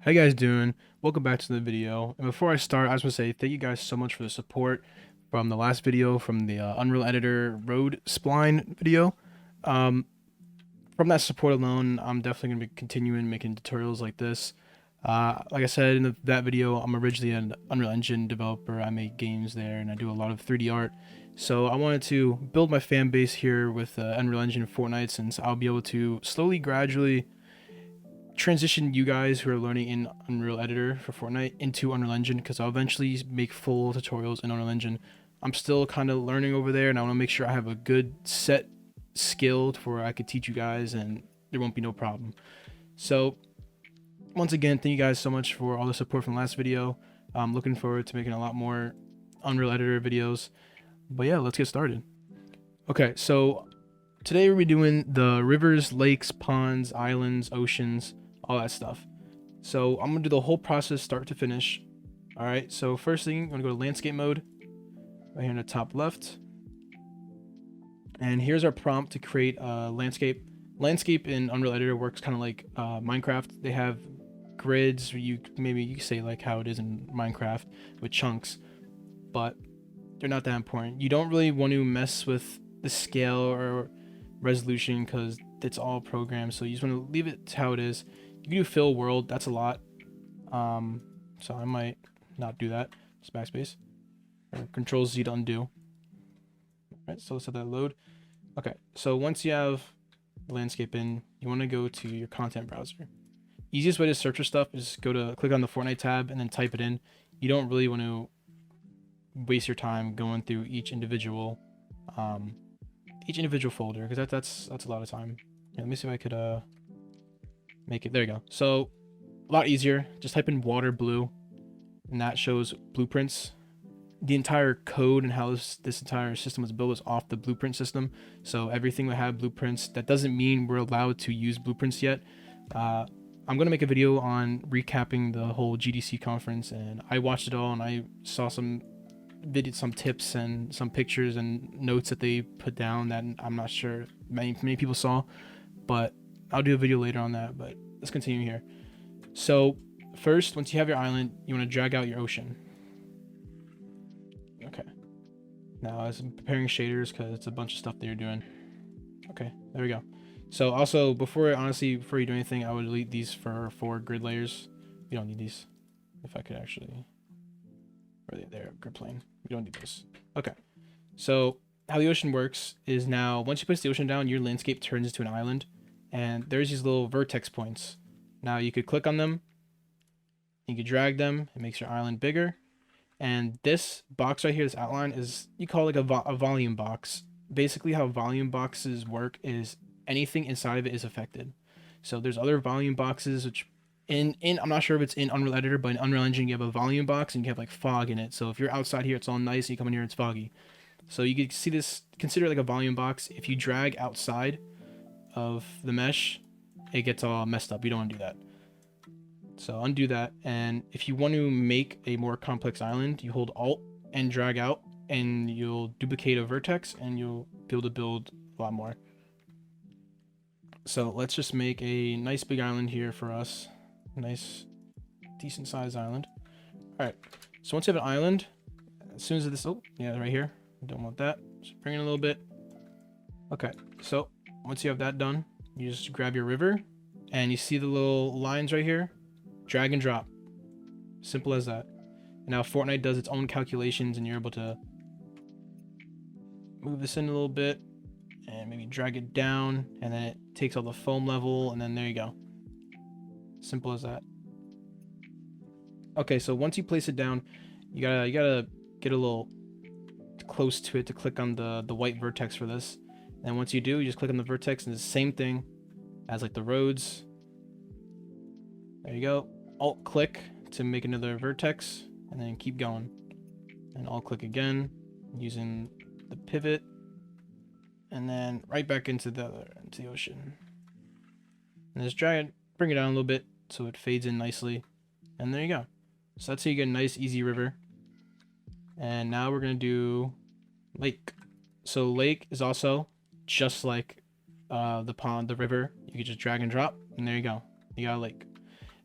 How you guys doing? Welcome back to the video. And before I start, I just want to say thank you guys so much for the support from the last video, from the Unreal Editor Road Spline video. Um, from that support alone, I'm definitely going to be continuing making tutorials like this. Like I said in that video, I'm originally an Unreal Engine developer. I make games there and I do a lot of 3D art. So I wanted to build my fan base here with Unreal Engine Fortnite, since I'll be able to slowly, gradually transition you guys who are learning in Unreal Editor for Fortnite into Unreal Engine, because I'll eventually make full tutorials in Unreal Engine. I'm still kind of learning over there, and I want to make sure I have a good set skill to where I could teach you guys and there won't be no problem. So once again, thank you guys so much for all the support from the last video. I'm looking forward to making a lot more Unreal Editor videos. But yeah, let's get started. Okay, so today we'll be doing the rivers, lakes, ponds, islands, oceans, all that stuff. So I'm gonna do the whole process start to finish. All right, so first thing, I'm gonna go to landscape mode right here in the top left. And here's our prompt to create a landscape. Landscape in Unreal Editor works kind of like Minecraft. They have grids, or you say like how it is in Minecraft with chunks, but they're not that important. You don't really want to mess with the scale or resolution because it's all programmed. So you just want to leave it to how it is. You can do fill world. That's a lot. So I might not do that. Just backspace or Control Z to undo. All right, so let's let that load. Okay, so once you have the landscape in, you want to go to your content browser. Easiest way to search for stuff is click on the Fortnite tab and then type it in. You don't really want to waste your time going through each individual folder, because that's a lot of time. Yeah, let me see if I could make it. There you go. So a lot easier. Just type in water blue, and that shows blueprints. The entire code and how this entire system was built is off the blueprint system. So everything will have blueprints. That doesn't mean we're allowed to use blueprints yet. I'm gonna make a video on recapping the whole GDC conference, and I watched it all, and I saw some tips and some pictures and notes that they put down that I'm not sure many people saw, but I'll do a video later on that. But let's continue here. So first, once you have your island, you want to drag out your ocean. Okay, now I'm preparing shaders because it's a bunch of stuff that you're doing. Okay, there we go. So also, before you do anything, I would delete these for 4 grid layers. You don't need these. If I could actually, there, grid plane. We don't need this. Okay, so how the ocean works is, now once you place the ocean down, your landscape turns into an island, and there's these little vertex points. Now you could click on them, you could drag them. It makes your island bigger. And this box right here, this outline, is, you call it like a volume box. Basically, how volume boxes work is anything inside of it is affected. So there's other volume boxes which I'm not sure if it's in Unreal Editor, but in Unreal Engine you have a volume box and you have like fog in it. So if you're outside here, it's all nice, and you come in here, it's foggy. So you can see this, consider it like a volume box. If you drag outside of the mesh, it gets all messed up. You don't want to do that. So undo that, and if you want to make a more complex island, you hold Alt and drag out, and you'll duplicate a vertex, and you'll be able to build a lot more. So let's just make a nice big island here for us. Nice, decent sized island. All right, so once you have an island, as soon as this, oh yeah, right here, don't want that, just bring it a little bit. Okay, so once you have that done, you just grab your river, and you see the little lines right here, drag and drop. Simple as that. And now Fortnite does its own calculations, and you're able to move this in a little bit and maybe drag it down, and then it takes all the foam level, and then there you go. Simple as that. Okay, so once you place it down, you gotta get a little close to it to click on the white vertex for this. And once you do, you just click on the vertex, and it's the same thing as like the roads. There you go. Alt click to make another vertex, and then keep going. And Alt click again using the pivot, and then right back into the ocean. And just drag it, bring it down a little bit so it fades in nicely. And there you go. So that's how you get a nice easy river. And now we're gonna do lake. So lake is also just like the pond, the river. You can just drag and drop, and there you go. You got a lake.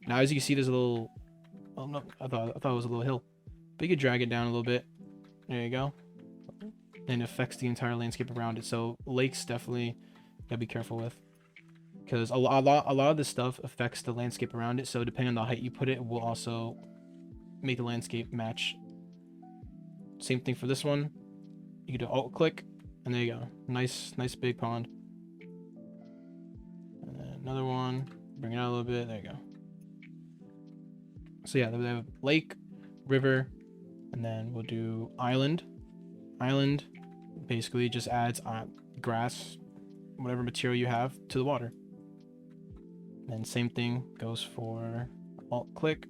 Now, as you can see, there's a little. Oh no, I thought it was a little hill, but you could drag it down a little bit. There you go, and it affects the entire landscape around it. So lakes definitely gotta be careful with, because a lot of this stuff affects the landscape around it. So depending on the height you put it, will also make the landscape match. Same thing for this one. You can do alt click, and there you go. Nice big pond. And then another one. Bring it out a little bit. There you go. So yeah, they have lake, river, and then we'll do island. Island basically just adds grass, whatever material you have, to the water. And same thing goes for alt click,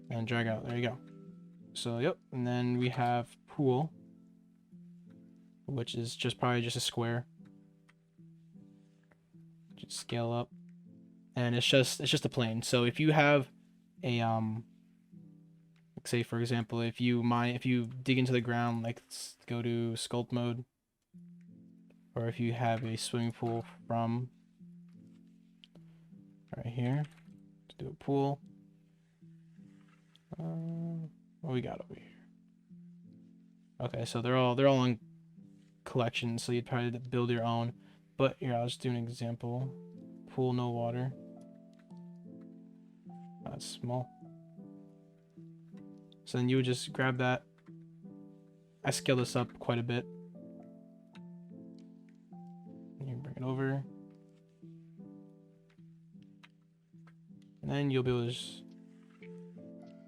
and drag out. There you go. So yep, and then we have pool, which is probably just a square. Just scale up, and it's just a plane. So if you have a like say for example, if you dig into the ground, like let's go to sculpt mode, or if you have a swimming pool from right here, let's do a pool. What we got over here? Okay, so they're all on collections, so you'd probably build your own. But here, I'll just do an example. Pool, no water. That's small. So then you would just grab that. I scale this up quite a bit. And you bring it over. And then you'll be able to just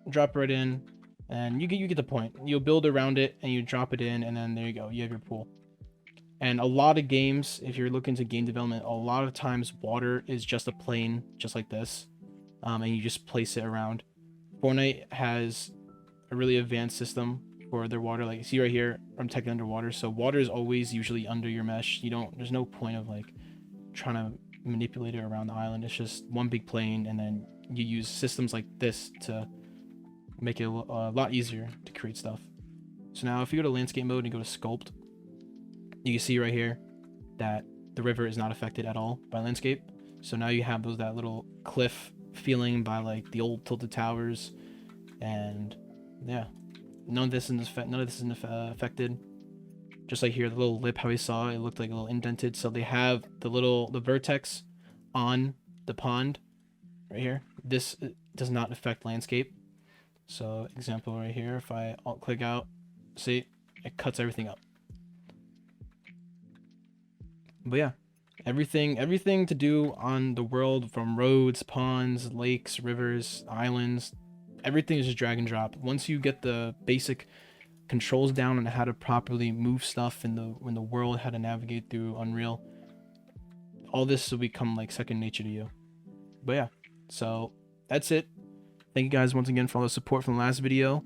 drop right in. And you get the point. You'll build around it and you drop it in, and then there you go. You have your pool. And a lot of games, if you're looking to game development, a lot of times water is just a plane, just like this. And you just place it around. Fortnite has a really advanced system for their water. Like, see right here, I'm technically underwater. So water is always usually under your mesh. There's no point of like trying to manipulate it around the island. It's just one big plane, and then you use systems like this to make it a lot easier to create stuff. So now if you go to landscape mode and go to sculpt, you can see right here that the river is not affected at all by landscape. So now you have that little cliff feeling by like the old tilted towers, and yeah, none of this is affected. Just like here, the little lip, how we saw it looked like a little indented. So they have the vertex on the pond right here. This does not affect landscape. So example right here, if I alt click out, see, it cuts everything up. But yeah, everything to do on the world, from roads, ponds, lakes, rivers, islands, everything is just drag and drop. Once you get the basic controls down on how to properly move stuff in the world, how to navigate through Unreal, all this will become like second nature to you. But yeah, so that's it. Thank you guys once again for all the support from the last video.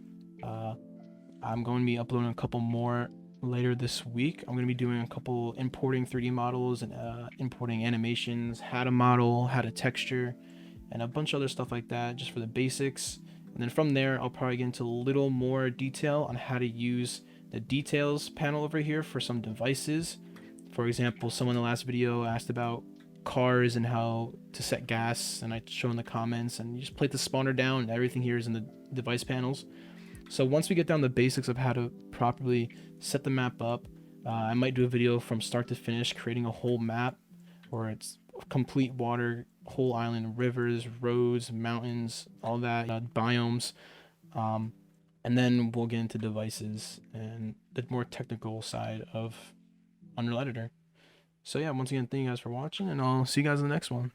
I'm going to be uploading a couple more later this week. I'm going to be doing a couple importing 3D models and importing animations, how to model, how to texture, and a bunch of other stuff like that, just for the basics. And then from there, I'll probably get into a little more detail on how to use the details panel over here for some devices. For example, someone in the last video asked about cars and how to set gas, and I show in the comments, and you just plate the spawner down, and everything here is in the device panels. So once we get down the basics of how to properly set the map up, I might do a video from start to finish, creating a whole map where it's complete water, whole island, rivers, roads, mountains, all that, biomes. And then we'll get into devices and the more technical side of Unreal Editor. So yeah, once again, thank you guys for watching, and I'll see you guys in the next one.